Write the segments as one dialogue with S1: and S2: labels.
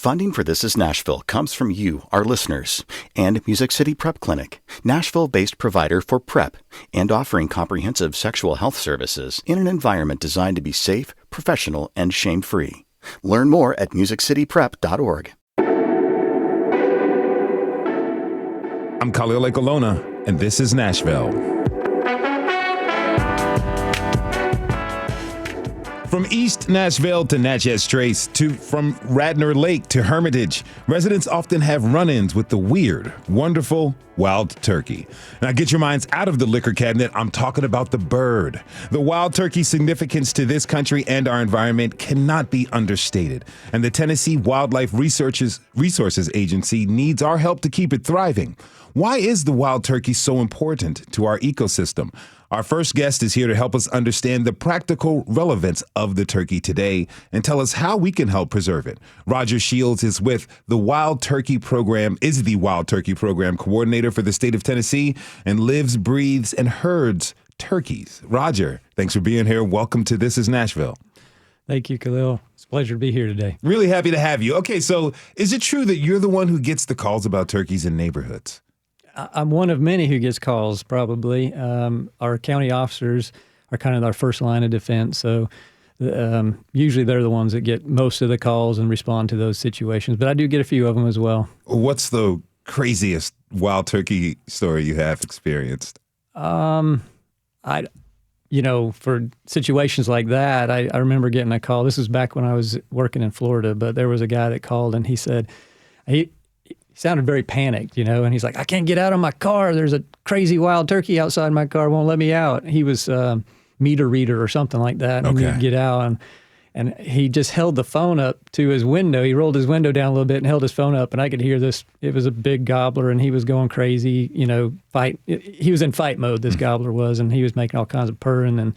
S1: Funding for This Is Nashville comes from you, our listeners, and Music City Prep Clinic, Nashville-based provider for PrEP and offering comprehensive sexual health services in an environment designed to be safe, professional, and shame-free. Learn more at musiccityprep.org.
S2: I'm Khalil Ekolona, and this is Nashville. From East Nashville to Natchez Trace, from Radnor Lake to Hermitage, residents often have run-ins with the weird, wonderful, wild turkey. Now get your minds out of the liquor cabinet. I'm talking about the bird. The wild turkey's significance to this country and our environment cannot be understated. And the Tennessee Wildlife Resources Agency needs our help to keep it thriving. Why is the wild turkey so important to our ecosystem? Our first guest is here to help us understand the practical relevance of the turkey today and tell us how we can help preserve it. Roger Shields is with the Wild Turkey Program coordinator for the state of Tennessee and lives, breathes, and herds turkeys. Roger, thanks for being here. Welcome to This Is Nashville.
S3: Thank you, Khalil. It's a pleasure to be here today.
S2: Really happy to have you. Okay, so is it true that you're the one who gets the calls about turkeys in neighborhoods?
S3: I'm one of many who gets calls, probably. Our county officers are kind of our first line of defense, so usually they're the ones that get most of the calls and respond to those situations, but I do get a few of them as well.
S2: What's the craziest wild turkey story you have experienced?
S3: For situations like that, I remember getting a call. This was back when I was working in Florida, but there was a guy that called and he said, he sounded very panicked, and he's like, I can't get out of my car. There's a crazy wild turkey outside my car. Won't let me out. He was meter reader or something like that. And he could get out. And he just held the phone up to his window. He rolled his window down a little bit and held his phone up. And I could hear this. It was a big gobbler and he was going crazy, fight. He was in fight mode, this gobbler was, and he was making all kinds of purring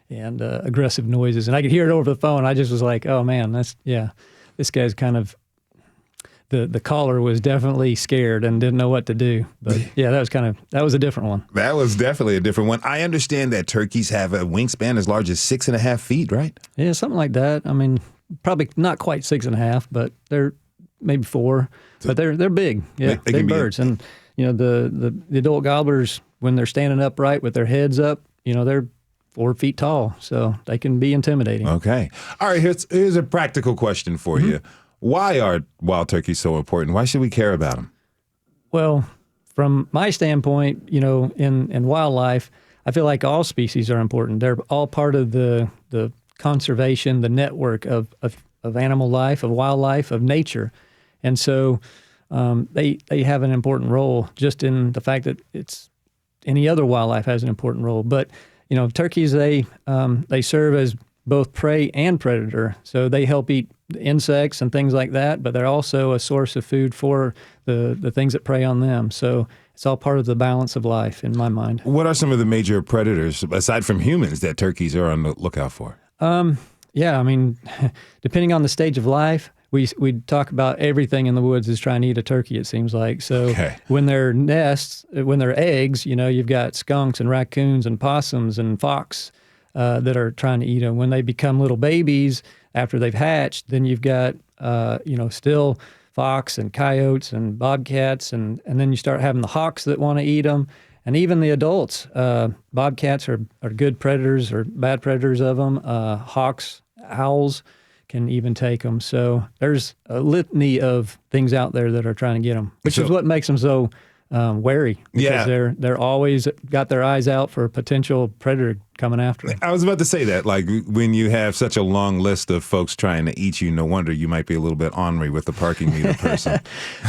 S3: and aggressive noises. And I could hear it over the phone. I just was like, oh man, this guy's kind of, The caller was definitely scared and didn't know what to do. But yeah, that was a different one.
S2: That was definitely a different one. I understand that turkeys have a wingspan as large as 6.5 feet, right?
S3: Yeah, something like that. I mean, probably not quite 6.5, but they're maybe 4. But they're big. Yeah, they big birds. And the adult gobblers, when they're standing upright with their heads up, they're 4 feet tall, so they can be intimidating.
S2: Okay. All right, here's a practical question for you. Why are wild turkeys so important? Why should we care about them?
S3: Well, from my standpoint, in wildlife, I feel like all species are important. They're all part of the conservation, the network of animal life, of wildlife, of nature. And so they have an important role just in the fact that any other wildlife has an important role. But, turkeys, they serve as both prey and predator. So they help eat insects and things like that, but they're also a source of food for the things that prey on them. So it's all part of the balance of life in my mind. What
S2: are some of the major predators, aside from humans, that turkeys are on the lookout for?
S3: Depending on the stage of life, we talk about everything in the woods is trying to eat a turkey, it seems like. So when they're eggs, you've got skunks and raccoons and possums and fox that are trying to eat them. When they become little babies, after they've hatched, then you've got, still fox and coyotes and bobcats, and then you start having the hawks that want to eat them, and even the adults. Bobcats are good predators or bad predators of them. Hawks, owls can even take them. So there's a litany of things out there that are trying to get them, which is what makes them so wary, because they're always got their eyes out for a potential predator coming after them.
S2: I was about to say that, like when you have such a long list of folks trying to eat you, no wonder you might be a little bit ornery with the parking meter person.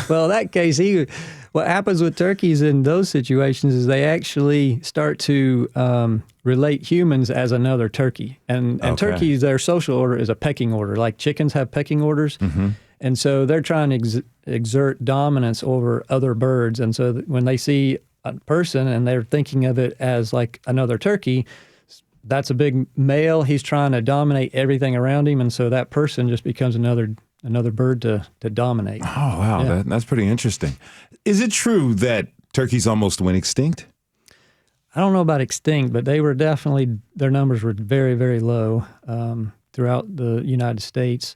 S3: Well, in that case, what happens with turkeys in those situations is they actually start to relate humans as another turkey. And turkeys, their social order is a pecking order, like chickens have pecking orders. Mm-hmm. And so they're trying to exert dominance over other birds. And so when they see a person and they're thinking of it as like another turkey, that's a big male. He's trying to dominate everything around him. And so that person just becomes another bird to dominate.
S2: Oh, wow. Yeah. That's pretty interesting. Is it true that turkeys almost went extinct?
S3: I don't know about extinct, but their numbers were very, very low throughout the United States.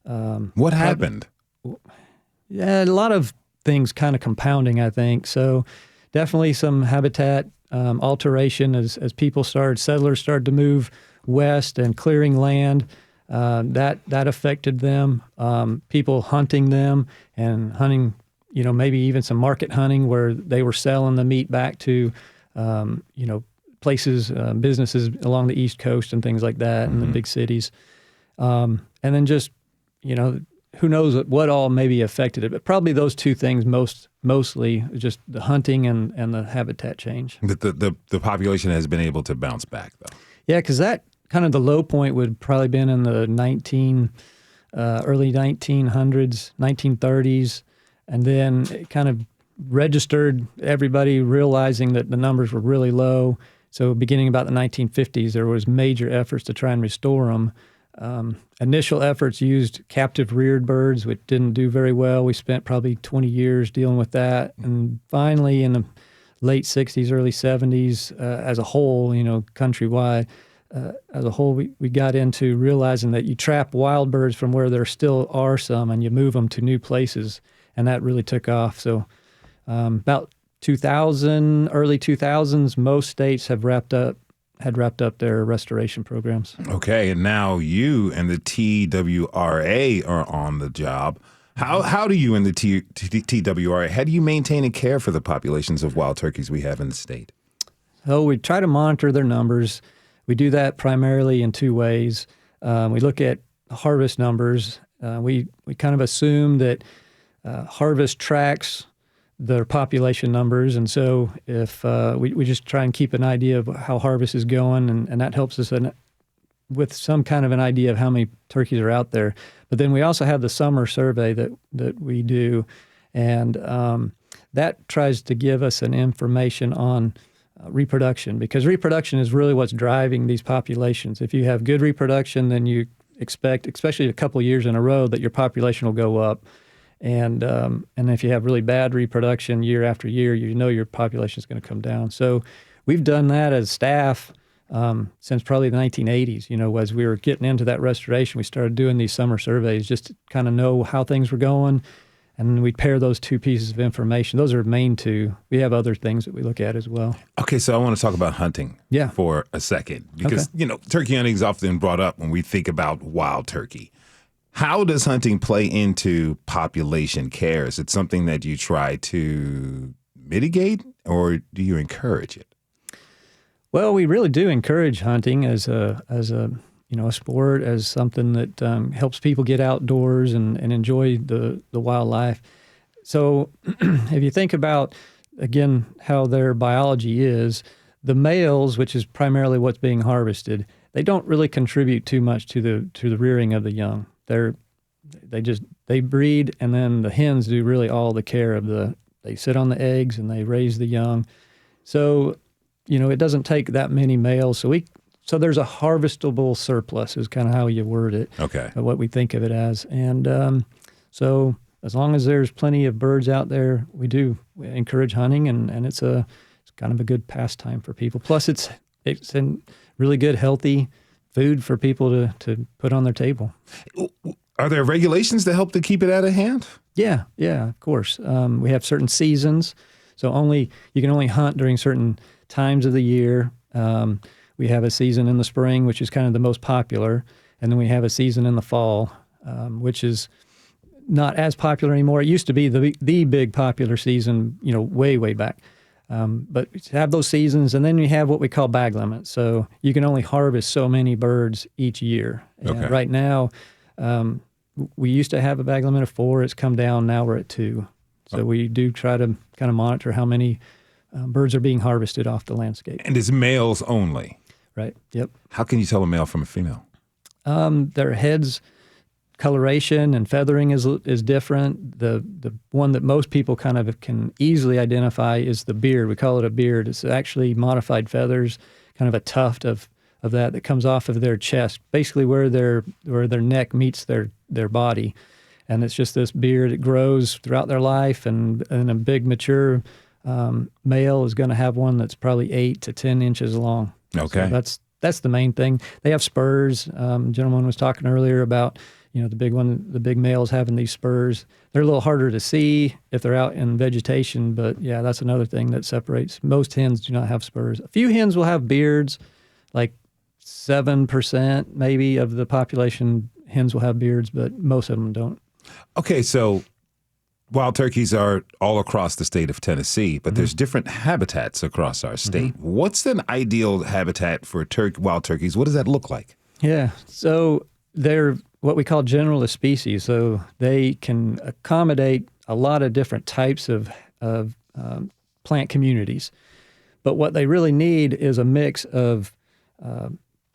S2: What happened?
S3: Yeah, a lot of things kind of compounding, I think. So definitely some habitat alteration as settlers started to move west and clearing land. That affected them. People hunting them and hunting, maybe even some market hunting where they were selling the meat back to, places, businesses along the East Coast and things like that in the big cities. And then just, who knows what all maybe affected it, but probably those two things mostly just the hunting and the habitat change.
S2: The population has been able to bounce back, though.
S3: Yeah, because that kind of the low point would probably been in the early 1900s, 1930s, and then it kind of registered, everybody realizing that the numbers were really low. So beginning about the 1950s, there was major efforts to try and restore them. Initial efforts used captive reared birds, which didn't do very well. We spent probably 20 years dealing with that. And finally, in the late 60s, early 70s, as a whole, countrywide, as a whole, we got into realizing that you trap wild birds from where there still are some and you move them to new places. And that really took off. So about 2000, early 2000s, most states had wrapped up their restoration programs.
S2: Okay, and now you and the TWRA are on the job. How do you and the TWRA, how do you maintain and care for the populations of wild turkeys we have in the state?
S3: So we try to monitor their numbers. We do that primarily in two ways. We look at harvest numbers. We kind of assume that harvest tracks their population numbers, and so if we just try and keep an idea of how harvest is going, and that helps us with some kind of an idea of how many turkeys are out there. But then we also have the summer survey that we do, and that tries to give us an information on reproduction, because reproduction is really what's driving these populations. If you have good reproduction, then you expect, especially a couple of years in a row, that your population will go up. And if you have really bad reproduction year after year, your population is going to come down. So we've done that as staff since probably the 1980s. As we were getting into that restoration, we started doing these summer surveys just to kind of know how things were going. And we pair those two pieces of information. Those are main two. We have other things that we look at as well.
S2: Okay, so I want to talk about hunting for a second. Because, turkey hunting is often brought up when we think about wild turkey. How does hunting play into population care? Is it something that you try to mitigate, or do you encourage it?
S3: Well, we really do encourage hunting as a sport, as something that helps people get outdoors and enjoy the wildlife. So if you think about, again, how their biology is, the males, which is primarily what's being harvested, they don't really contribute too much to the rearing of the young. They breed, and then the hens do really all the care they sit on the eggs and they raise the young. So, it doesn't take that many males. So there's a harvestable surplus is kind of how you word it.
S2: Okay.
S3: What we think of it as. And so as long as there's plenty of birds out there, we encourage hunting, and it's kind of a good pastime for people. Plus it's a really good, healthy food for people to put on their table.
S2: Are there regulations to help to keep it out of hand?
S3: Yeah, of course. We have certain seasons, so you can only hunt during certain times of the year. We have a season in the spring, which is kind of the most popular, and then we have a season in the fall, which is not as popular anymore. It used to be the big popular season, way back. But we have those seasons, and then we have what we call bag limits. So you can only harvest so many birds each year. And right now, we used to have a bag limit of 4. It's come down. Now we're at 2. So we do try to kind of monitor how many birds are being harvested off the landscape.
S2: And it's males only?
S3: Right, yep.
S2: How can you tell a male from a female?
S3: Their heads coloration and feathering is different. The one that most people kind of can easily identify is the beard. We call it a beard. It's actually modified feathers, kind of a tuft of that comes off of their chest, basically where their neck meets their body. And it's just this beard. It grows throughout their life, and a big mature male is going to have one that's probably 8 to 10 inches long.
S2: Okay.
S3: So that's the main thing. They have spurs. Gentleman was talking earlier about The big males having these spurs. They're a little harder to see if they're out in vegetation, but yeah, that's another thing that separates. Most hens do not have spurs. A few hens will have beards, like 7% maybe of the population hens will have beards, but most of them don't.
S2: Okay, so wild turkeys are all across the state of Tennessee, but there's different habitats across our state. What's an ideal habitat for wild turkeys? What does that look like?
S3: Yeah, so they're what we call generalist species, so they can accommodate a lot of different types of plant communities. But what they really need is a mix of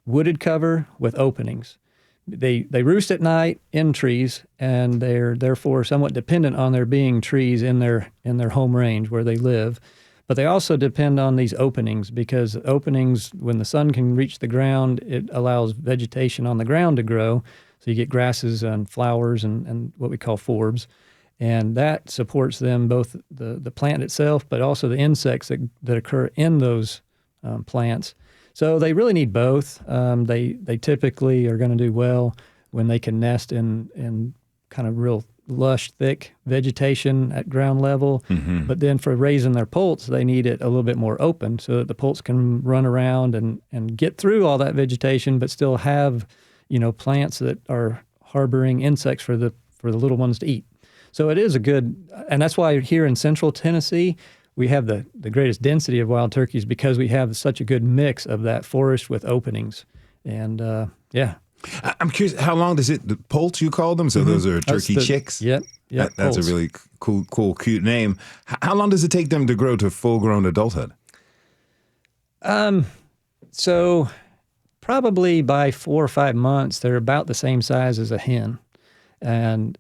S3: wooded cover with openings. They roost at night in trees, and they're therefore somewhat dependent on there being trees in their home range where they live. But they also depend on these openings, because openings, when the sun can reach the ground, it allows vegetation on the ground to grow. So you get grasses and flowers and what we call forbs. And that supports them, both the plant itself, but also the insects that occur in those plants. So they really need both. They typically are going to do well when they can nest in kind of real lush, thick vegetation at ground level. But then for raising their poults, they need it a little bit more open so that the poults can run around and get through all that vegetation, but still have, plants that are harboring insects for the little ones to eat. So it is and that's why here in central Tennessee, we have the greatest density of wild turkeys, because we have such a good mix of that forest with openings. And yeah.
S2: I'm curious, how long does the poults you call them? So those are turkey chicks?
S3: Yep.
S2: That's a really cool, cute name. How long does it take them to grow to full-grown adulthood?
S3: So probably by 4 or 5 months, they're about the same size as a hen. And,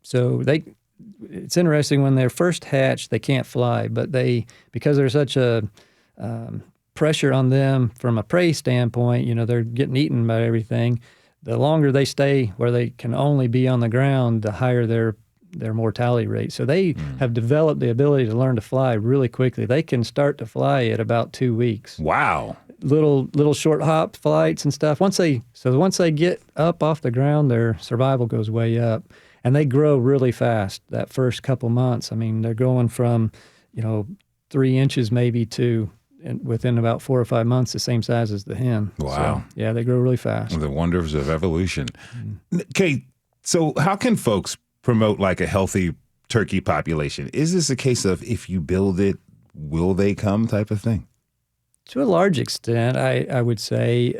S3: so it's interesting, when they're first hatched, they can't fly, but because there's such a pressure on them from a prey standpoint, they're getting eaten by everything. The longer they stay where they can only be on the ground, the higher their mortality rate. So they have developed the ability to learn to fly really quickly. They can start to fly at about 2 weeks.
S2: Wow.
S3: Little short hop flights and stuff. Once they get up off the ground, their survival goes way up. And they grow really fast that first couple months. I mean, they're going from, 3 inches maybe to, within about 4 or 5 months, the same size as the hen.
S2: Wow.
S3: So, yeah, they grow really fast.
S2: The wonders of evolution. Okay, so how can folks promote like a healthy turkey population? Is this a case of if you build it, will they come type of thing?
S3: To a large extent, I would say.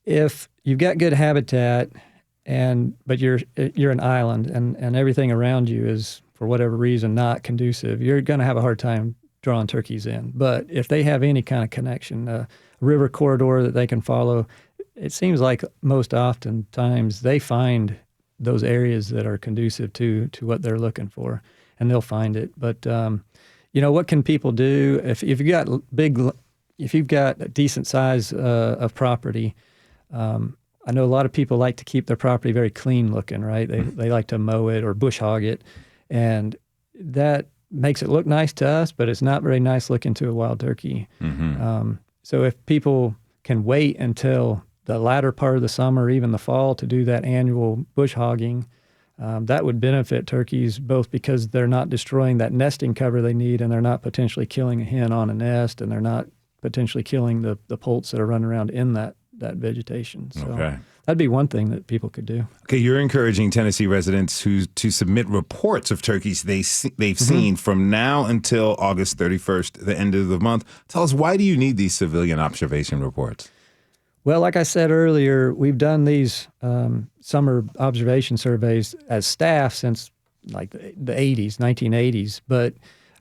S3: If you've got good habitat, but you're an island and everything around you is, for whatever reason, not conducive, you're going to have a hard time drawing turkeys in. But if they have any kind of connection, a river corridor that they can follow, it seems like most oftentimes they find those areas that are conducive to what they're looking for, and they'll find it. But what can people do if you've got a decent size of property? I know a lot of people like to keep their property very clean looking, right? They like to mow it or bush hog it, and that makes it look nice to us, but it's not very nice looking to a wild turkey. So if people can wait until the latter part of the summer or even the fall to do that annual bush hogging, that would benefit turkeys, both because they're not destroying that nesting cover they need, and they're not potentially killing a hen on a nest, and they're not potentially killing the poults that are running around in that vegetation. So that'd be one thing that people could do.
S2: Okay, you're encouraging Tennessee residents to submit reports of turkeys they've seen from now until August 31st, the end of the month. Tell us, why do you need these civilian observation reports?
S3: Well, like I said earlier, we've done these summer observation surveys as staff since like the 1980s, but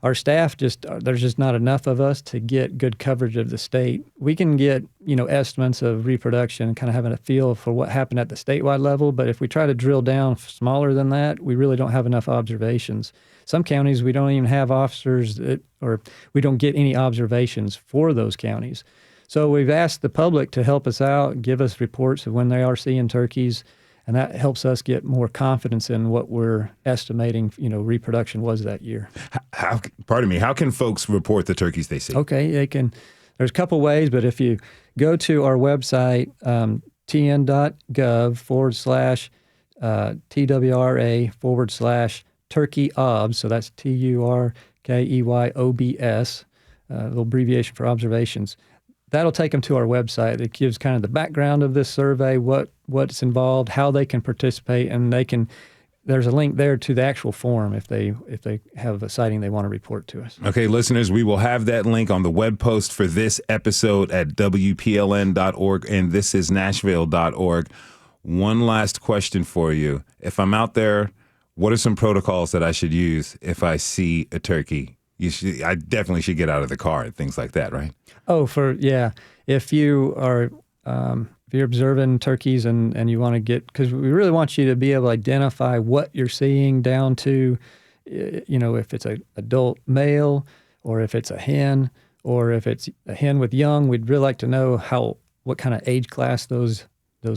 S3: our staff there's just not enough of us to get good coverage of the state. We can get, estimates of reproduction, kind of having a feel for what happened at the statewide level, but if we try to drill down smaller than that, we really don't have enough observations. Some counties, we don't even have officers or we don't get any observations for those counties. So we've asked the public to help us out, give us reports of when they are seeing turkeys, and that helps us get more confidence in what we're estimating, reproduction was that year.
S2: How can folks report the turkeys they see?
S3: Okay, they can. There's a couple ways, but if you go to our website, tn.gov/TWRA/turkey obs. So that's TURKEYOBS, little abbreviation for observations. That'll take them to our website. It gives kind of the background of this survey, what's involved, how they can participate, and there's a link there to the actual form if they have a sighting they want to report to us.
S2: Okay, listeners, we will have that link on the web post for this episode at WPLN.org and thisisnashville.org. One last question for you. If I'm out there, what are some protocols that I should use if I see a turkey? I definitely should get out of the car and things like that, right?
S3: Oh, if you are if you're observing turkeys and you want to because we really want you to be able to identify what you're seeing down to, if it's an adult male or if it's a hen or if it's a hen with young, we'd really like to know what kind of age class those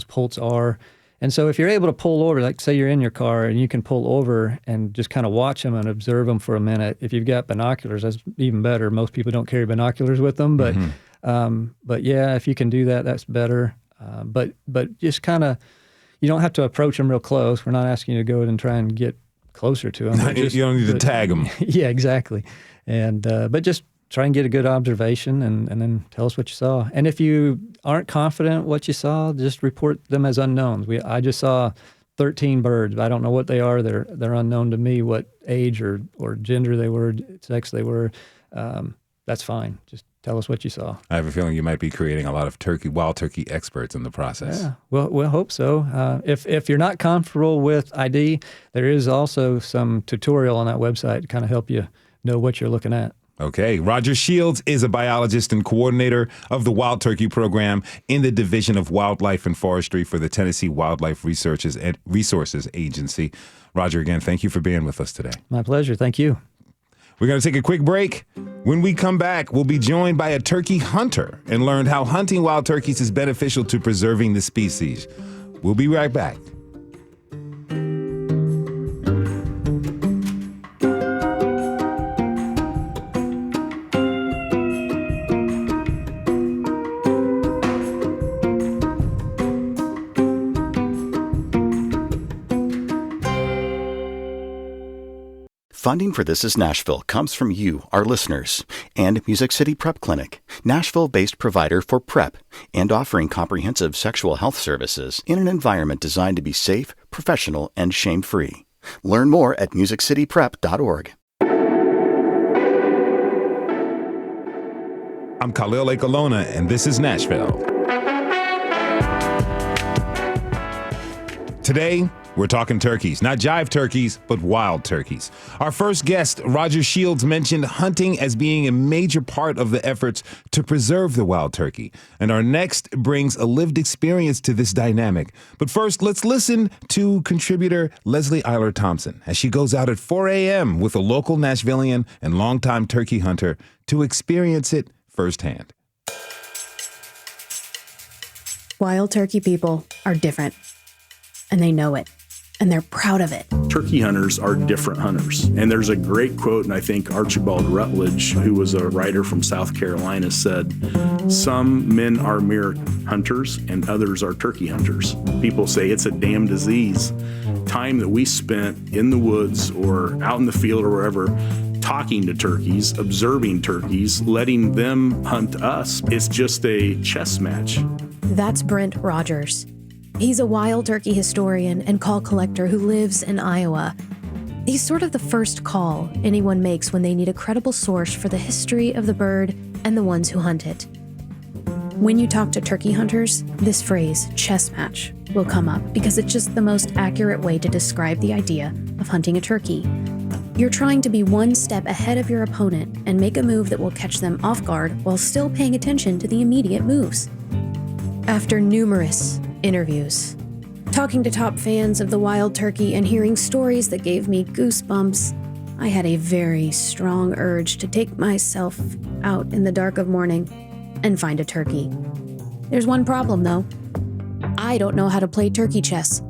S3: poults are. And so if you're able to pull over, like say you're in your car and you can pull over and just kind of watch them and observe them for a minute. If you've got binoculars, that's even better. Most people don't carry binoculars with them, but yeah, if you can do that, that's better. But just kind of, you don't have to approach them real close. We're not asking you to go and try and get closer to them.
S2: You don't need to tag them.
S3: Yeah, exactly. And but just try and get a good observation and then tell us what you saw. And if you aren't confident what you saw, just report them as unknowns. I just saw 13 birds. I don't know what they are. They're unknown to me, what age or gender they were, sex they were. That's fine. Just tell us what you saw.
S2: I have a feeling you might be creating a lot of wild turkey experts in the process.
S3: Yeah, well, we'll hope so. If you're not comfortable with ID, there is also some tutorial on that website to kind of help you know what you're looking at.
S2: Okay. Roger Shields is a biologist and coordinator of the Wild Turkey Program in the Division of Wildlife and Forestry for the Tennessee Wildlife Resources Agency. Roger, again, thank you for being with us today.
S3: My pleasure. Thank you.
S2: We're going to take a quick break. When we come back, we'll be joined by a turkey hunter and learn how hunting wild turkeys is beneficial to preserving the species. We'll be right back.
S1: Funding for This Is Nashville comes from you, our listeners, and Music City Prep Clinic, Nashville-based provider for PrEP and offering comprehensive sexual health services in an environment designed to be safe, professional, and shame-free. Learn more at musiccityprep.org.
S2: I'm Khalil Ekalona, and this is Nashville. Today, we're talking turkeys, not jive turkeys, but wild turkeys. Our first guest, Roger Shields, mentioned hunting as being a major part of the efforts to preserve the wild turkey. And our next brings a lived experience to this dynamic. But first, let's listen to contributor Leslie Eiler Thompson as she goes out at 4 a.m. with a local Nashvilleian and longtime turkey hunter to experience it firsthand.
S4: Wild turkey people are different, and they know it. And they're proud of it.
S5: Turkey hunters are different hunters. And there's a great quote, and I think Archibald Rutledge, who was a writer from South Carolina, said, "Some men are mere hunters and others are turkey hunters." People say it's a damn disease. Time that we spent in the woods or out in the field or wherever talking to turkeys, observing turkeys, letting them hunt us, it's just a chess match.
S4: That's Brent Rogers. He's a wild turkey historian and call collector who lives in Iowa. He's sort of the first call anyone makes when they need a credible source for the history of the bird and the ones who hunt it. When you talk to turkey hunters, this phrase, chess match, will come up because it's just the most accurate way to describe the idea of hunting a turkey. You're trying to be one step ahead of your opponent and make a move that will catch them off guard while still paying attention to the immediate moves. After numerous interviews, talking to top fans of the wild turkey and hearing stories that gave me goosebumps, I had a very strong urge to take myself out in the dark of morning and find a turkey. There's one problem though. I don't know how to play turkey chess.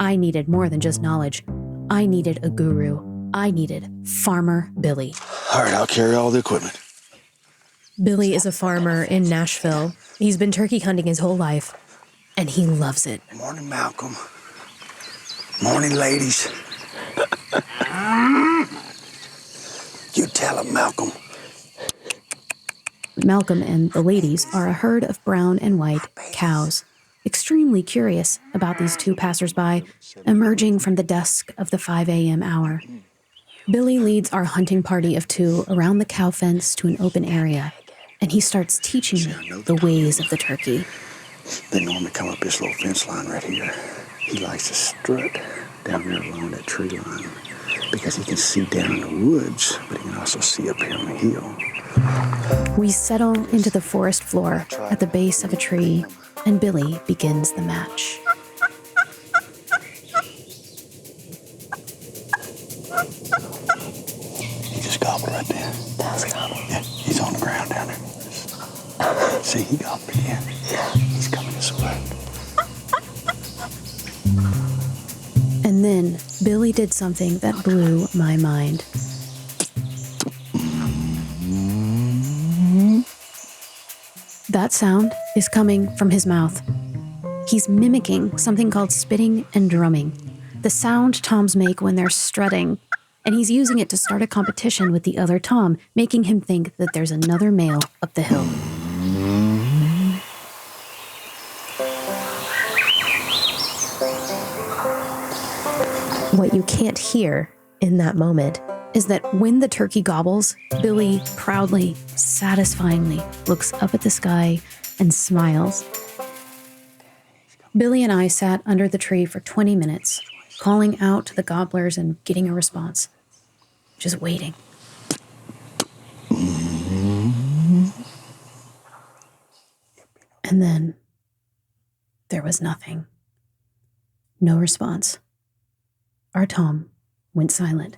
S4: I needed more than just knowledge. I needed a guru. I needed Farmer Billy.
S6: All right, I'll carry all the equipment.
S4: Billy is a farmer in Nashville. He's been turkey hunting his whole life. and he loves it.
S6: Morning, Malcolm. Morning, ladies. You tell him, Malcolm.
S4: Malcolm and the ladies are a herd of brown and white cows, extremely curious about these two passersby emerging from the dusk of the 5 a.m. hour. Billy leads our hunting party of two around the cow fence to an open area, and he starts teaching me the ways of the turkey.
S6: They normally come up this little fence line right here. He likes to strut down here along that tree line because he can see down in the woods, but he can also see up here on the hill.
S4: We settle into the forest floor at the base of a tree, and Billy begins the match.
S6: He just gobbled right there. Yeah, he's on the ground down there. See, he gobbled again. He's coming this way.
S4: And then Billy did something that blew my mind. That sound is coming from his mouth. He's mimicking something called spitting and drumming, the sound toms make when they're strutting, and he's using it to start a competition with the other tom, making him think that there's another male up the hill. What you can't hear in that moment is that when the turkey gobbles, Billy proudly, satisfyingly looks up at the sky and smiles. Billy and I sat under the tree for 20 minutes, calling out to the gobblers and getting a response. Just waiting. And then there was nothing. No response. Our Tom went silent.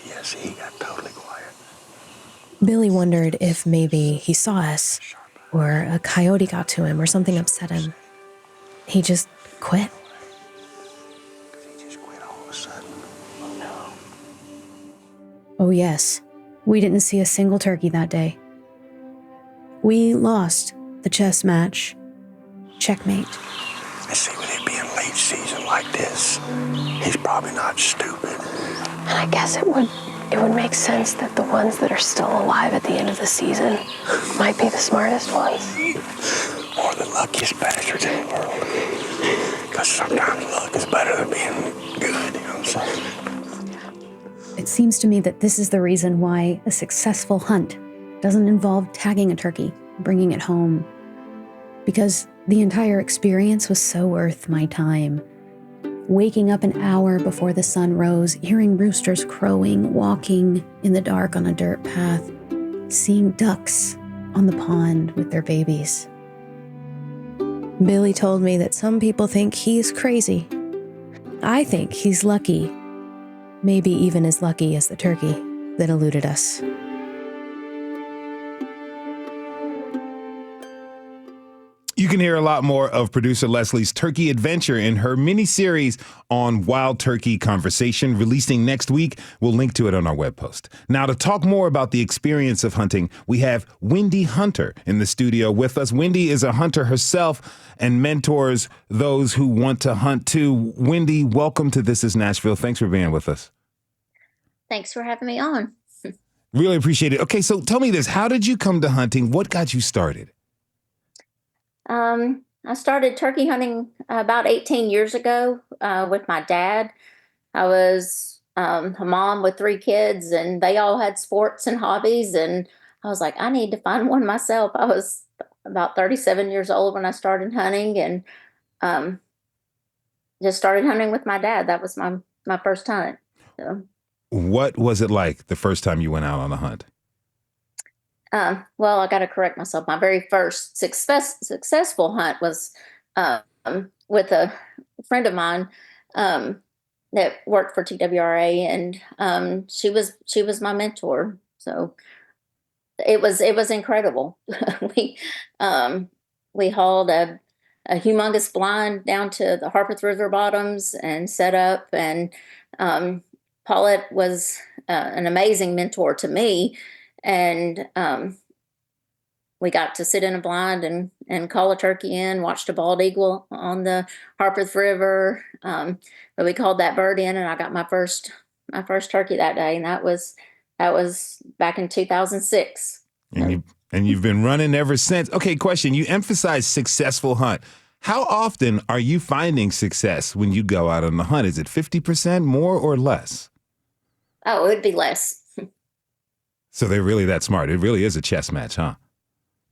S6: Yes, he got totally quiet.
S4: Billy wondered if maybe he saw us, or a coyote got to him, or something upset him. He just quit.
S6: He just quit all of a sudden. Oh, no.
S4: Oh yes, we didn't see a single turkey that day. We lost the chess match. Checkmate.
S6: I see, with it being late season like this, he's probably not stupid.
S7: And I guess it would make sense that the ones that are still alive at the end of the season might be the smartest ones.
S6: Or the luckiest bastards in the world. Because sometimes luck is better than being good, you know what I'm saying?
S4: It seems to me that this is the reason why a successful hunt doesn't involve tagging a turkey, bringing it home. Because the entire experience was so worth my time. Waking up an hour before the sun rose, hearing roosters crowing, walking in the dark on a dirt path, seeing ducks on the pond with their babies. Billy told me that some people think he's crazy. I think he's lucky. Maybe even as lucky as the turkey that eluded us.
S2: You can hear a lot more of producer Leslie's turkey adventure in her mini-series on Wild Turkey Conversation, releasing next week. We'll link to it on our web post. Now, to talk more about the experience of hunting, we have Wendy Hunter in the studio with us. Wendy is a hunter herself and mentors those who want to hunt too. Wendy, welcome to This is Nashville. Thanks for being with us.
S8: Thanks for having me on.
S2: Really appreciate it. Okay, so tell me this. How did you come to hunting? What got you started?
S8: I started turkey hunting about 18 years ago with my dad. I was a mom with 3 kids, and they all had sports and hobbies, and I was like, I need to find one myself. I was about 37 years old when I started hunting, and just started hunting with my dad. That was my first hunt. So.
S2: What was it like the first time you went out on a hunt?
S8: Well, I got to correct myself. My very first successful hunt was with a friend of mine that worked for TWRA, and she was my mentor. So it was incredible. we hauled a humongous blind down to the Harpeth River bottoms and set up. And Paulette was an amazing mentor to me. And we got to sit in a blind and call a turkey in, watched a bald eagle on the Harpeth River. But we called that bird in, and I got my first turkey that day, and that was back in 2006.
S2: And you've been running ever since. Okay, question. You emphasize successful hunt. How often are you finding success when you go out on the hunt? Is it 50% more or less?
S8: Oh, it would be less.
S2: So they're really that smart. It really is a chess match, huh?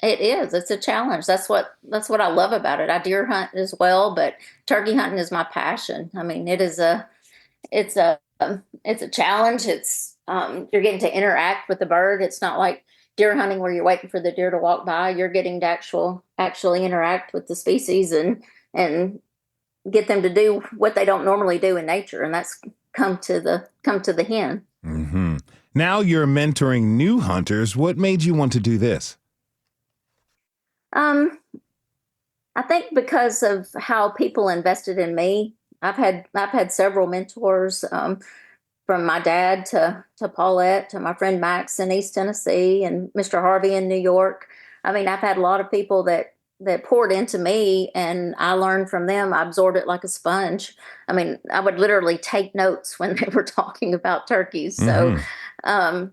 S8: It is. It's a challenge. That's what I love about it. I deer hunt as well, but turkey hunting is my passion. I mean, it's a challenge. It's you're getting to interact with the bird. It's not like deer hunting where you're waiting for the deer to walk by. You're getting to actually interact with the species and get them to do what they don't normally do in nature, and that's come to the hen.
S2: Mm-hmm. Now you're mentoring new hunters. What made you want to do this?
S8: I think because of how people invested in me. I've had several mentors, from my dad to Paulette to my friend Max in East Tennessee and Mr. Harvey in New York. I mean, I've had a lot of people that poured into me, and I learned from them. I absorbed it like a sponge. I mean, I would literally take notes when they were talking about turkeys. So I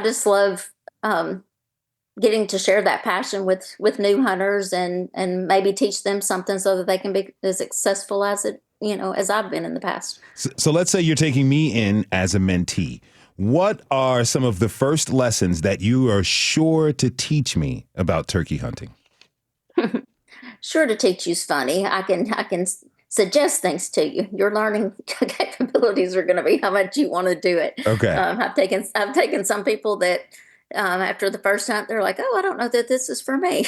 S8: just love getting to share that passion with new hunters and maybe teach them something so that they can be as successful as I've been in the past.
S2: So let's say you're taking me in as a mentee. What are some of the first lessons that you are sure to teach me about turkey hunting?
S8: Sure to teach you's funny. I can suggest things to you. Your learning capabilities are going to be how much you want to do it.
S2: Okay.
S8: I've taken some people that after the first hunt they're like, oh, I don't know that this is for me.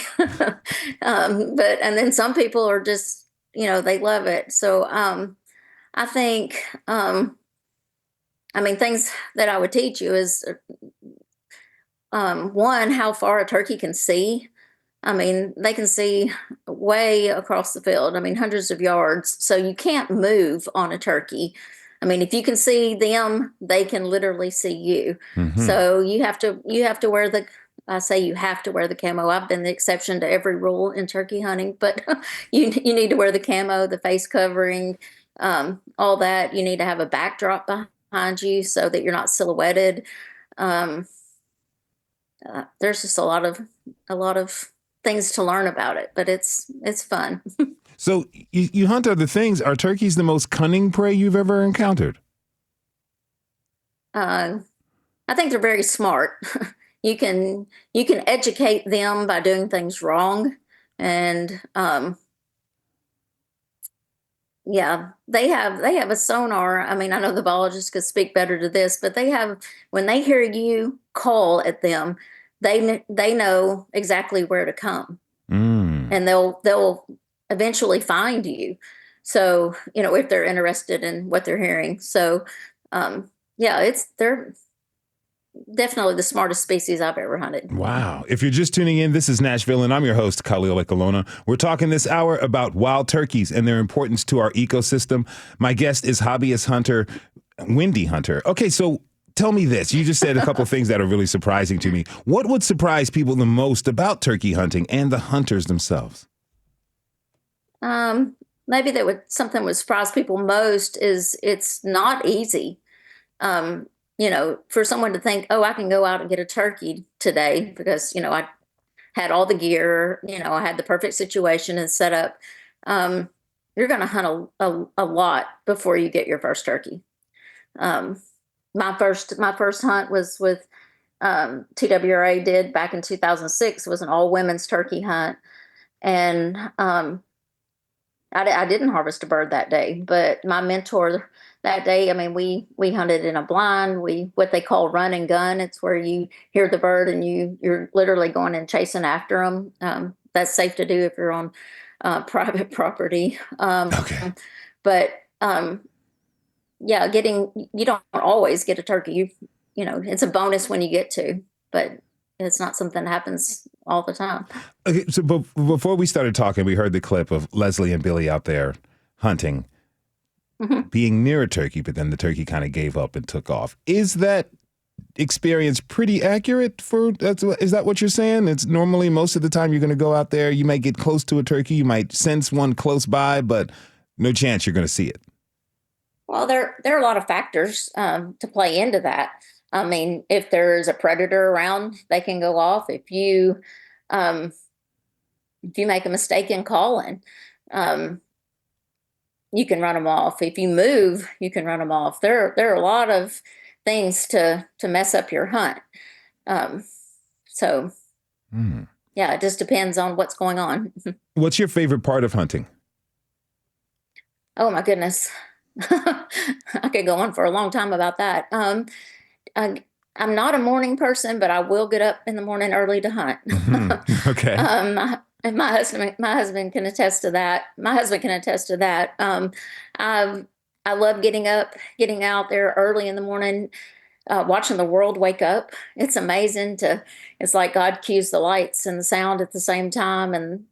S8: And then some people are just they love it. So I think things that I would teach you is one, how far a turkey can see. I mean, they can see way across the field. I mean, hundreds of yards. So you can't move on a turkey. I mean, if you can see them, they can literally see you. Mm-hmm. So you have to wear I say you have to wear the camo. I've been the exception to every rule in turkey hunting, but you need to wear the camo, the face covering, all that. You need to have a backdrop behind you so that you're not silhouetted. There's just a lot of things to learn about it, but it's fun.
S2: So you hunt other things. Are turkeys the most cunning prey you've ever encountered?
S8: I think they're very smart. You can educate them by doing things wrong, and they have a sonar. I mean, I know the biologists could speak better to this, but when they hear you call at them, they know exactly where to come, and they'll eventually find you. So if they're interested in what they're hearing. So they're definitely the smartest species I've ever hunted.
S2: Wow. If you're just tuning in, this is Nashville, and I'm your host, Khalil Ekalona. We're talking this hour about wild turkeys and their importance to our ecosystem. My guest is hobbyist hunter, Wendy Hunter. Okay, so tell me this. You just said a couple of things that are really surprising to me. What would surprise people the most about turkey hunting and the hunters themselves?
S8: Maybe something would surprise people most is it's not easy. For someone to think, oh, I can go out and get a turkey today because, I had all the gear, I had the perfect situation and set up. You're going to hunt a lot before you get your first turkey. My first hunt was with TWRA did back in 2006. It was an all women's turkey hunt. And I didn't harvest a bird that day, but my mentor that day, I mean, we hunted in a blind. What they call run and gun. It's where you hear the bird and you're literally going and chasing after them. That's safe to do if you're on private property.
S2: Okay.
S8: But you don't always get a turkey. It's a bonus when you get to, but it's not something that happens all the time.
S2: Okay, so before we started talking, we heard the clip of Leslie and Billy out there hunting, being near a turkey, but then the turkey kind of gave up and took off. Is that experience pretty accurate is that what you're saying? It's normally most of the time you're going to go out there, you might get close to a turkey, you might sense one close by, but no chance you're going to see it.
S8: Well, there are a lot of factors to play into that. I mean, if there's a predator around, they can go off. If you make a mistake in calling, you can run them off. If you move, you can run them off. There are a lot of things to mess up your hunt. Yeah, it just depends on what's going on.
S2: What's your favorite part of hunting?
S8: Oh my goodness. I could go on for a long time about that. I'm not a morning person, but I will get up in the morning early to hunt.
S2: Okay.
S8: And my husband can attest to that. I love getting out there early in the morning, watching the world wake up. It's amazing it's like God cues the lights and the sound at the same time. And,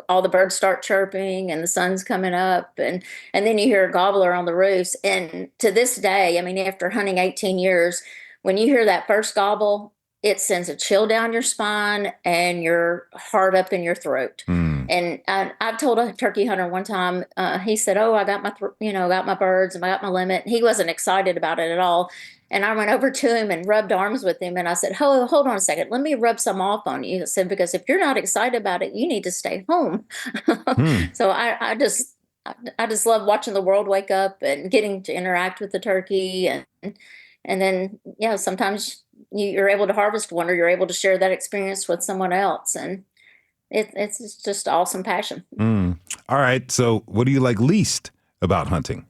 S8: all the birds start chirping and the sun's coming up and then you hear a gobbler on the roofs. And to this day, I mean, after hunting 18 years, when you hear that first gobble, it sends a chill down your spine and your heart up in your throat. And I've told a turkey hunter one time, he said, "Oh, I got got my birds and I got my limit." He wasn't excited about it at all. And I went over to him and rubbed arms with him. And I said, hold on a second. Let me rub some off on you. I said, because if you're not excited about it, you need to stay home. So I just love watching the world wake up and getting to interact with the turkey. And then, sometimes you're able to harvest one or you're able to share that experience with someone else. And it's just awesome passion.
S2: All right. So what do you like least about hunting?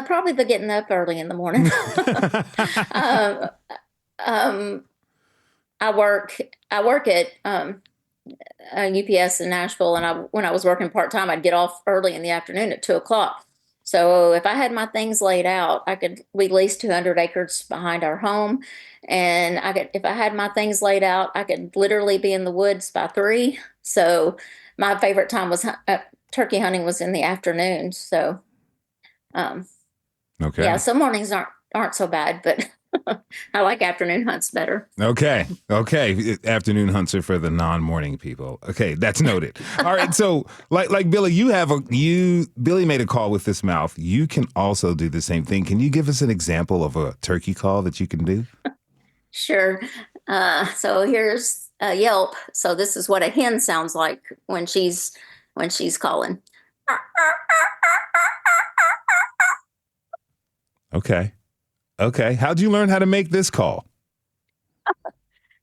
S8: Probably the getting up early in the morning. I work at UPS in Nashville, and when I was working part-time, I'd get off early in the afternoon at 2:00. So if I had my things laid out, we leased 200 acres behind our home. And if I had my things laid out, I could literally be in the woods by 3. So my favorite time was turkey hunting was in the afternoon. So,
S2: okay.
S8: Yeah, some mornings aren't so bad, but I like afternoon hunts better.
S2: Okay. Afternoon hunts are for the non-morning people. Okay, that's noted. All right. So, like Billy, Billy made a call with his mouth. You can also do the same thing. Can you give us an example of a turkey call that you can do?
S8: Sure. So here's a yelp. So this is what a hen sounds like when she's calling.
S2: Okay. How'd you learn how to make this call?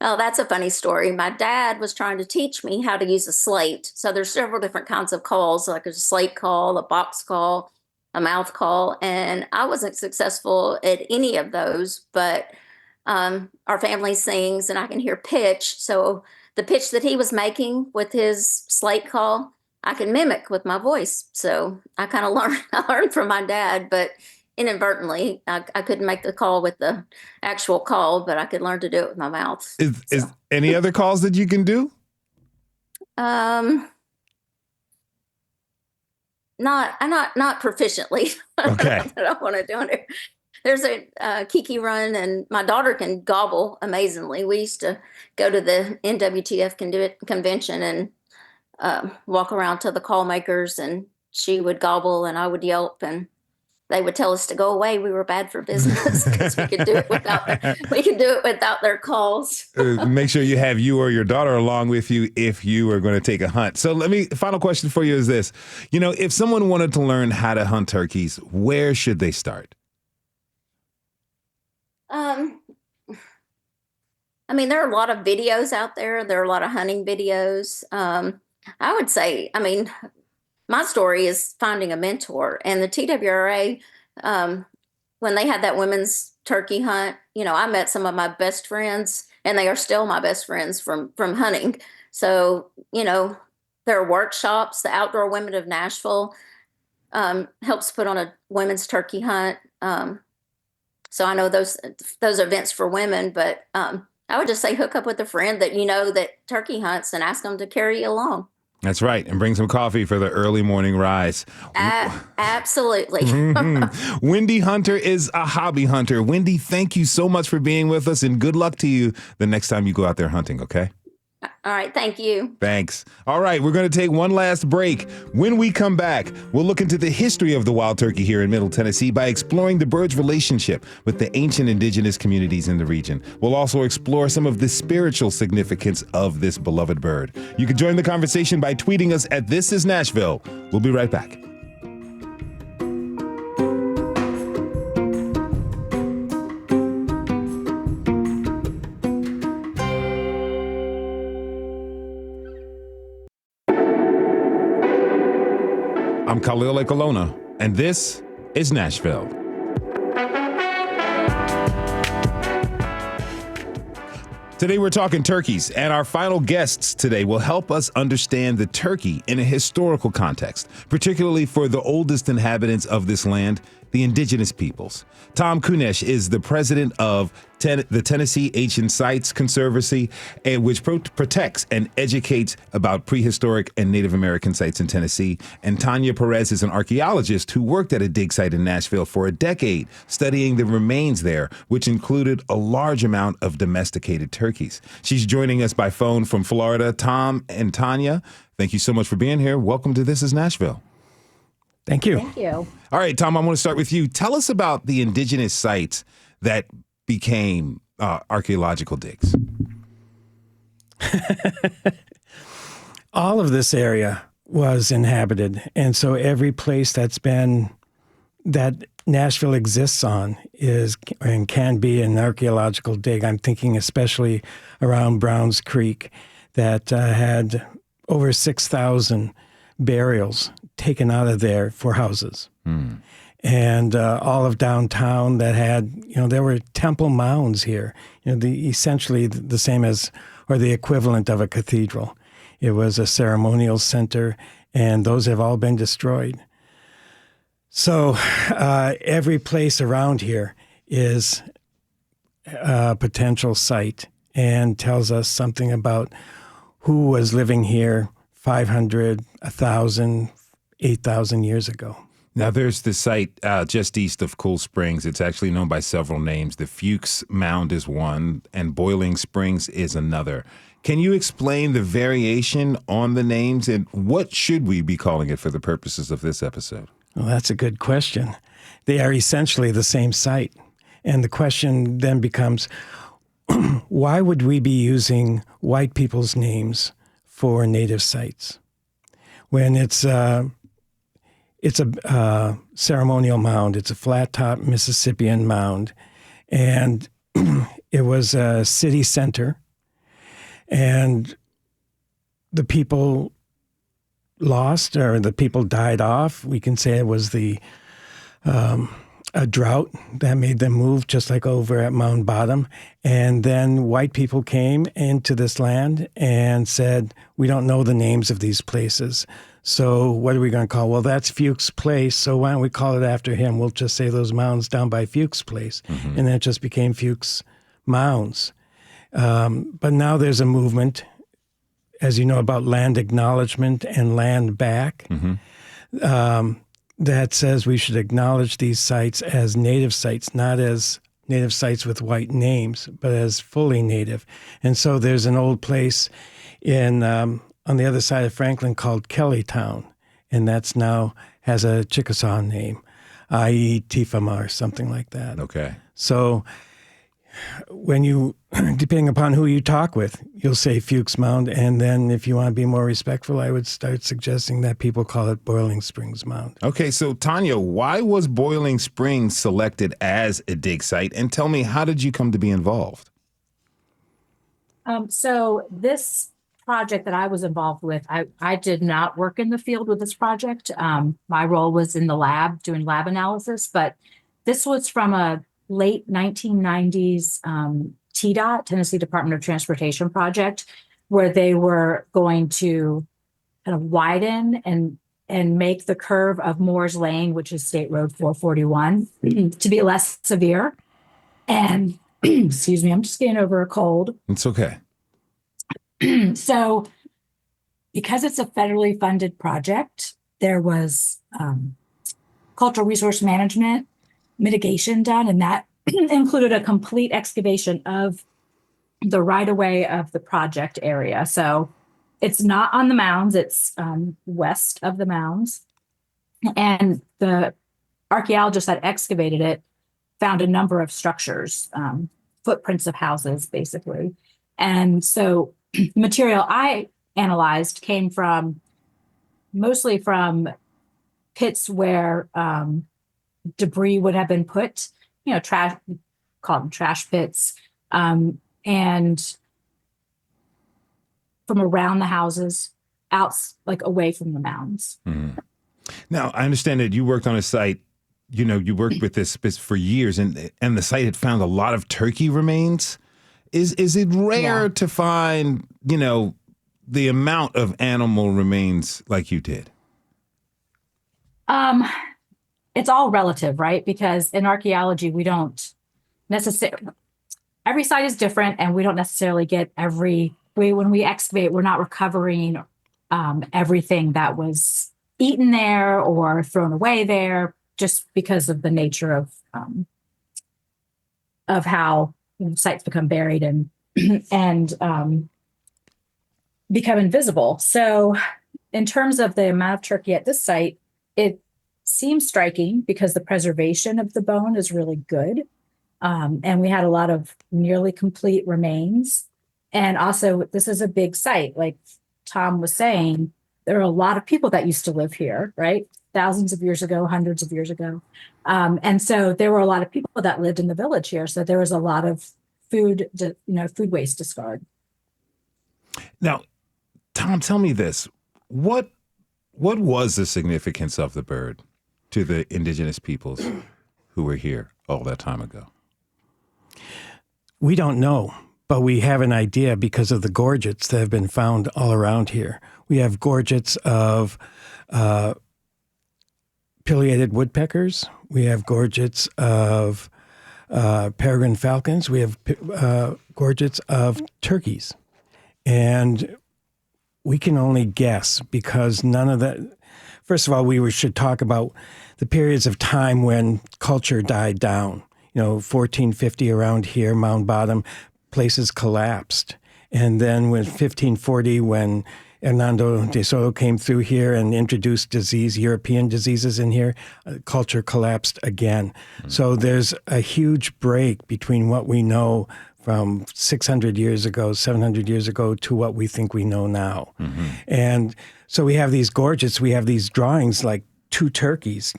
S8: Oh, that's a funny story. My dad was trying to teach me how to use a slate. So there's several different kinds of calls, like a slate call, a box call, a mouth call. And I wasn't successful at any of those, but our family sings and I can hear pitch. So the pitch that he was making with his slate call, I can mimic with my voice. So I kind of learned from my dad, but inadvertently, I couldn't make the call with the actual call, but I could learn to do it with my mouth.
S2: Is any other calls that you can do?
S8: Not proficiently.
S2: Okay.
S8: I don't want to do it. There's a Kiki run, and my daughter can gobble amazingly. We used to go to the NWTF convention and walk around to the call makers, and she would gobble and I would yelp, and they would tell us to go away. We were bad for business because we could do it without their calls.
S2: Make sure you have you or your daughter along with you if you are going to take a hunt. So final question for you is this. If someone wanted to learn how to hunt turkeys, where should they start?
S8: I mean, there are a lot of videos out there. There are a lot of hunting videos. I would say, my story is finding a mentor, and the TWRA, when they had that women's turkey hunt, I met some of my best friends, and they are still my best friends from hunting. So, there are workshops. The Outdoor Women of Nashville helps put on a women's turkey hunt. So I know those events for women, but I would just say hook up with a friend that that turkey hunts and ask them to carry you along.
S2: That's right. And bring some coffee for the early morning rise.
S8: Absolutely.
S2: Wendy Hunter is a hobby hunter. Wendy, thank you so much for being with us, and good luck to you the next time you go out there hunting, okay?
S8: All right. Thank you.
S2: Thanks. All right, we're going to take one last break. When we come back, we'll look into the history of the wild turkey here in Middle Tennessee by exploring the bird's relationship with the ancient indigenous communities in the region. We'll also explore some of the spiritual significance of this beloved bird. You can join the conversation by tweeting us at This Is Nashville. We'll be right back. I'm Khalil Ekolona, and this is Nashville. Today we're talking turkeys, and our final guests today will help us understand the turkey in a historical context, particularly for the oldest inhabitants of this land, the indigenous peoples. Tom Kunesh is the president of the Tennessee Ancient Sites Conservancy, which protects and educates about prehistoric and Native American sites in Tennessee. And Tanya Perez is an archaeologist who worked at a dig site in Nashville for a decade, studying the remains there, which included a large amount of domesticated turkeys. She's joining us by phone from Florida. Tom and Tanya, thank you so much for being here. Welcome to This Is Nashville.
S9: Thank you.
S8: Thank you.
S2: All right, Tom, I want to start with you. Tell us about the indigenous sites that became archaeological digs.
S9: All of this area was inhabited. And so every place that Nashville exists on is and can be an archaeological dig. I'm thinking especially around Browns Creek that had over 6,000 burials taken out of there for houses. And all of downtown that had, there were temple mounds here, essentially the same as, or the equivalent of a cathedral. It was a ceremonial center, and those have all been destroyed. So every place around here is a potential site and tells us something about who was living here 500, 1,000, 8,000 years ago.
S2: Now, there's the site just east of Cool Springs. It's actually known by several names. The Fuchs Mound is one, and Boiling Springs is another. Can you explain the variation on the names, and what should we be calling it for the purposes of this episode?
S9: Well, that's a good question. They are essentially the same site. And the question then becomes, why would we be using white people's names for native sites when it's a ceremonial mound? It's a flat-top Mississippian mound, and it was a city center, and the people lost, or the people died off. We can say it was a drought that made them move, just like over at Mound Bottom. And then white people came into this land and said, we don't know the names of these places. So what are we going to call? Well, that's Fuchs Place, so why don't we call it after him? We'll just say those mounds down by Fuchs Place. And then it just became Fuchs Mounds. But now there's a movement, as you know, about land acknowledgement and land back, that says we should acknowledge these sites as native sites, not as native sites with white names, but as fully native. And so there's an old place in on the other side of Franklin called Kellytown, and that's now has a Chickasaw name, i.e. Tifama or something like that.
S2: Okay.
S9: So when you, depending upon who you talk with, you'll say Fuchs Mound, and then if you want to be more respectful, I would start suggesting that people call it Boiling Springs Mound.
S2: Okay, so Tanya, why was Boiling Springs selected as a dig site? And tell me, how did you come to be involved?
S10: So this project that I was involved with, I did not work in the field with this project. My role was in the lab doing lab analysis, but this was from a late 1990s TDOT, Tennessee Department of Transportation project, where they were going to kind of widen and make the curve of Moore's Lane, which is State Road 441, to be less severe. And excuse me, I'm just getting over a cold.
S2: It's okay.
S10: So, because it's a federally funded project, there was cultural resource management mitigation done, and that included a complete excavation of the right-of-way of the project area. So it's not on the mounds, it's west of the mounds. And the archaeologists that excavated it found a number of structures, footprints of houses, basically. And so the material I analyzed came mostly from pits where debris would have been put, trash, call them trash pits, and from around the houses, out, like away from the mounds.
S2: Mm. Now, I understand that you worked on a site, you worked with this for years, and the site had found a lot of turkey remains. Is it rare to find, the amount of animal remains like you did?
S10: It's all relative, right? Because in archaeology, we don't necessarily, every site is different, and we don't necessarily get when we excavate, we're not recovering everything that was eaten there or thrown away there, just because of the nature of how sites become buried and become invisible. So in terms of the amount of turkey at this site, it seems striking because the preservation of the bone is really good. And we had a lot of nearly complete remains. And also, this is a big site. Like Tom was saying, there are a lot of people that used to live here, right? Thousands of years ago, hundreds of years ago. And so there were a lot of people that lived in the village here. So there was a lot of food waste discard.
S2: Now, Tom, tell me this. What was the significance of the bird to the indigenous peoples who were here all that time ago?
S9: We don't know, but we have an idea because of the gorgets that have been found all around here. We have gorgets of pileated woodpeckers. We have gorgets of peregrine falcons. We have gorgets of turkeys. And we can only guess because none of that. First of all, we should talk about the periods of time when culture died down. 1450 around here, Mound Bottom, places collapsed. And then when 1540, when Hernando de Soto came through here and introduced European diseases in here, culture collapsed again. Mm-hmm. So there's a huge break between what we know from 600 years ago, 700 years ago, to what we think we know now. Mm-hmm. And so we have these gorgets, we have these drawings like two turkeys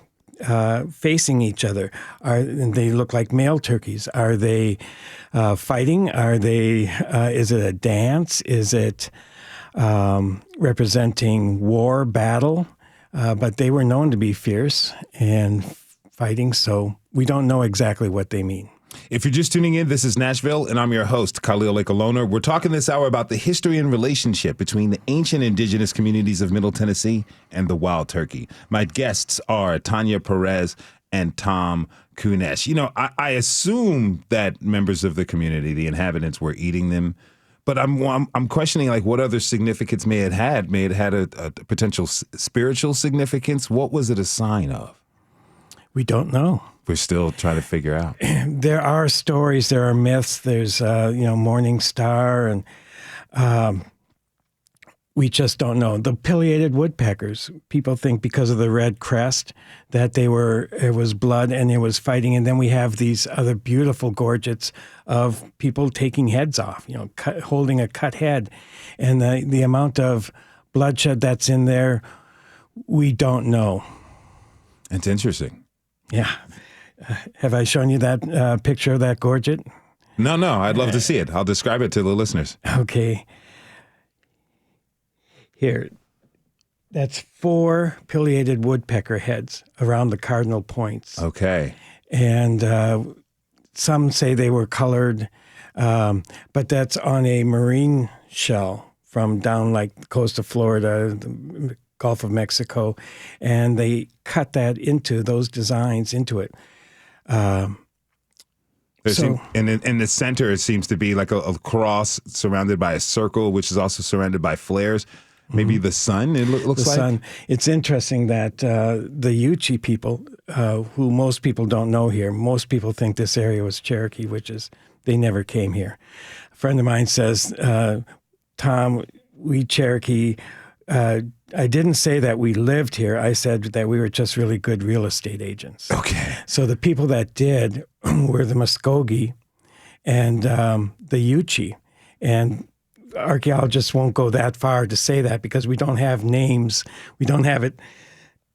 S9: facing each other. And they look like male turkeys. Are they fighting? Are they? Is it a dance? Is it representing war, battle? But they were known to be fierce and fighting, so we don't know exactly what they mean.
S2: If you're just tuning in, this is Nashville, and I'm your host, Khalil Lake-Aloner. We're talking this hour about the history and relationship between the ancient indigenous communities of Middle Tennessee and the wild turkey. My guests are Tanya Perez and Tom Kunesh. I assume that members of the community, the inhabitants, were eating them, but I'm questioning what other significance may it had. May it had a potential spiritual significance? What was it a sign of?
S9: We don't know.
S2: We're still trying to figure out.
S9: There are stories, there are myths. There's, Morning Star, and we just don't know. The pileated woodpeckers, people think because of the red crest that it was blood and it was fighting. And then we have these other beautiful gorgets of people taking heads off, holding a cut head. And the amount of bloodshed that's in there, we don't know.
S2: It's interesting.
S9: Yeah. Have I shown you that picture of that gorget?
S2: No, I'd love to see it. I'll describe it to the listeners.
S9: Okay. Here, that's 4 pileated woodpecker heads around the cardinal points.
S2: Okay.
S9: And some say they were colored, but that's on a marine shell from down like the coast of Florida, the Gulf of Mexico, and they cut that into those designs into it.
S2: In the center, it seems to be like a cross surrounded by a circle, which is also surrounded by flares. maybe the sun, it looks like?
S9: The sun. It's interesting that the Yuchi people, who most people don't know here, most people think this area was Cherokee, which is, they never came here. A friend of mine says, Tom, we Cherokee, I didn't say that we lived here. I said that we were just really good real estate agents.
S2: Okay.
S9: So the people that did were the Muskogee and the Yuchi. And archaeologists won't go that far to say that because we don't have names. We don't have it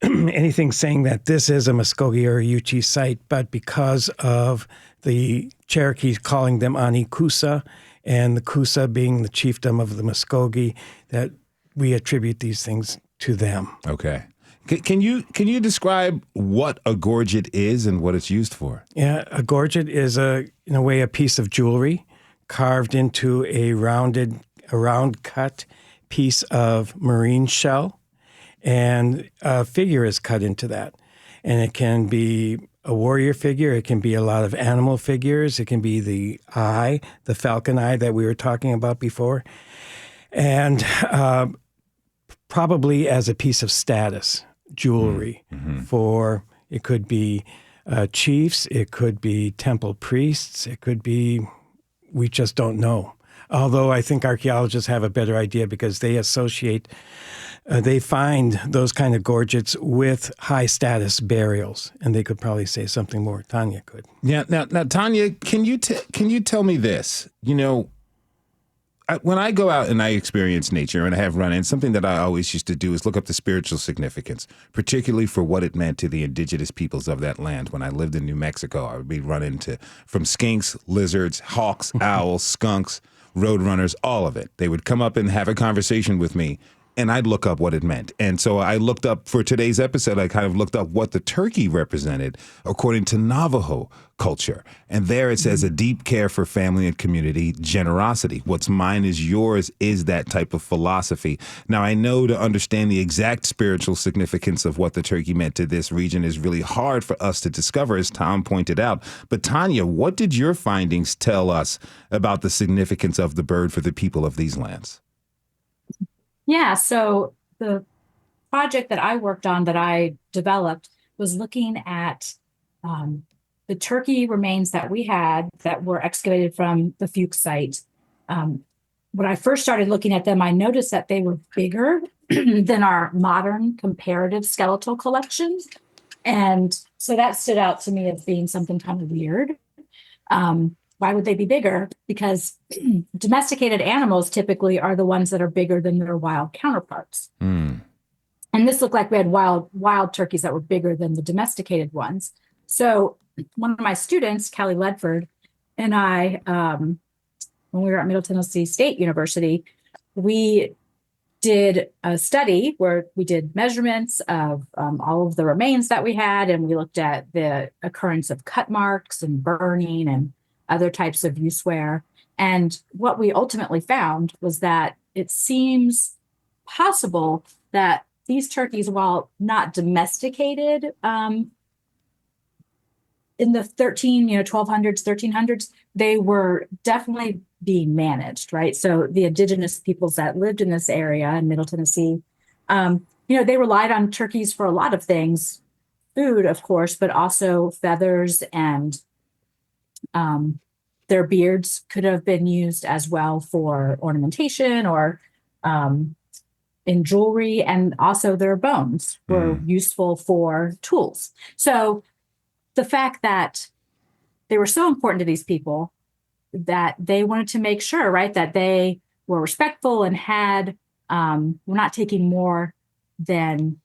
S9: anything saying that this is a Muskogee or a Yuchi site, but because of the Cherokees calling them Anikusa and the Kusa being the chiefdom of the Muskogee, that we attribute these things to them.
S2: Okay. Can you describe what a gorget is and what it's used for?
S9: Yeah, a gorget is in a way a piece of jewelry carved into a round cut piece of marine shell, and a figure is cut into that. And it can be a warrior figure, it can be a lot of animal figures, it can be the eye, the falcon eye that we were talking about before, and probably as a piece of status jewelry for, it could be chiefs, it could be temple priests, it could be, we just don't know. Although I think archaeologists have a better idea because they associate, they find those kind of gorgets with high status burials, and they could probably say something more. Tanya could.
S2: Yeah. Now, Tanya, can you tell me this? You know, when I go out and I experience nature and I have run-ins, something that I always used to do is look up the spiritual significance, particularly for what it meant to the indigenous peoples of that land. When I lived in New Mexico, I would be run into from skinks, lizards, hawks, owls, skunks, roadrunners, all of it. They would come up and have a conversation with me, and I'd look up what it meant. And so I looked up, for today's episode, I kind of looked up what the turkey represented according to Navajo culture. And there it says a deep care for family and community, generosity. What's mine is yours is that type of philosophy. Now, I know to understand the exact spiritual significance of what the turkey meant to this region is really hard for us to discover, as Tom pointed out. But Tanya, what did your findings tell us about the significance of the bird for the people of these lands?
S10: Yeah, so the project that I worked on, that I developed, was looking at the turkey remains that we had that were excavated from the Fuchs site. When I first started looking at them, I noticed that they were bigger than our modern comparative skeletal collections. And so that stood out to me as being something kind of weird. Why would they be bigger? Because domesticated animals typically are the ones that are bigger than their wild counterparts. And this looked like we had wild turkeys that were bigger than the domesticated ones. So one of my students, Kelly Ledford, and I, when we were at Middle Tennessee State University, we did a study where we did measurements of all of the remains that we had, and we looked at the occurrence of cut marks and burning and other types of use wear. And what we ultimately found was that it seems possible that these turkeys, while not domesticated in the 1200s, 1300s, they were definitely being managed, right? So the indigenous peoples that lived in this area in Middle Tennessee, they relied on turkeys for a lot of things, food, of course, but also feathers, and their beards could have been used as well for ornamentation or in jewelry, and also their bones were useful for tools. So the fact that they were so important to these people that they wanted to make sure, right, that they were respectful and had, were not taking more than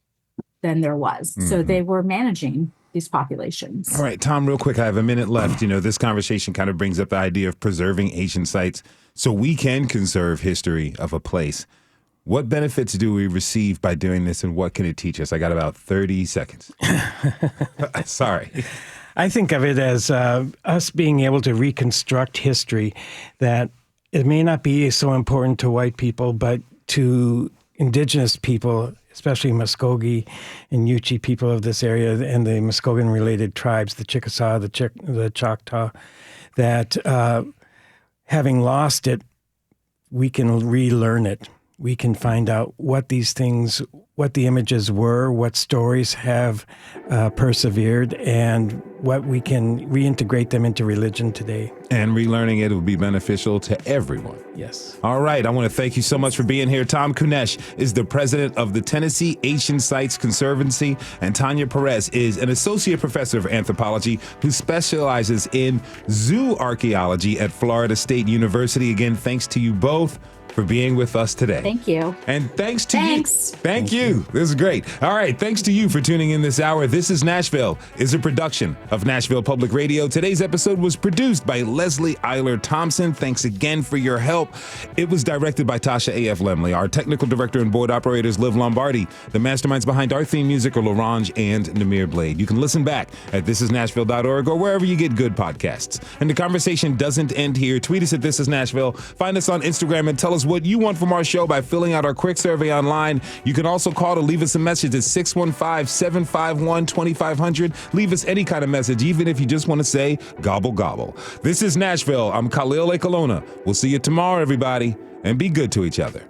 S10: there was. So they were managing these populations.
S2: All right, Tom, real quick, I have a minute left. This conversation kind of brings up the idea of preserving ancient sites so we can conserve history of a place. What benefits do we receive by doing this, and what can it teach us? I got about 30 seconds. Sorry.
S9: I think of it as us being able to reconstruct history, that it may not be so important to white people, but to indigenous people, especially Muskogee and Yuchi people of this area and the Muskogean-related tribes, the Chickasaw, the Choctaw, that having lost it, we can relearn it. we can find out what these things, what the images were, what stories have persevered, and what we can reintegrate them into religion today.
S2: And relearning it will be beneficial to everyone.
S9: Yes.
S2: All right. I want to thank you so much for being here. Tom Kunesh is the president of the Tennessee Ancient Sites Conservancy, and Tanya Perez is an associate professor of anthropology who specializes in zoo archaeology at Florida State University. Again, thanks to you both for being with us today.
S10: Thank you.
S2: And thanks to you.
S10: Thank
S2: you. This is great. All right. Thanks to you for tuning in this hour. This is Nashville is a production of Nashville Public Radio. Today's episode was produced by Leslie Eiler Thompson. Thanks again for your help. It was directed by Tasha A.F. Lemley. Our technical director and board operators, Liv Lombardi. The masterminds behind our theme music are Larange and Namir Blade. You can listen back at thisisnashville.org or wherever you get good podcasts. And the conversation doesn't end here. Tweet us at This Is Nashville. Find us on Instagram and tell us what you want from our show by filling out our quick survey online. You can also call to leave us a message at 615-751-2500. Leave us any kind of message, even if you just want to say gobble gobble. This is Nashville. I'm Khalil Ekalona. We'll see you tomorrow, everybody, and be good to each other.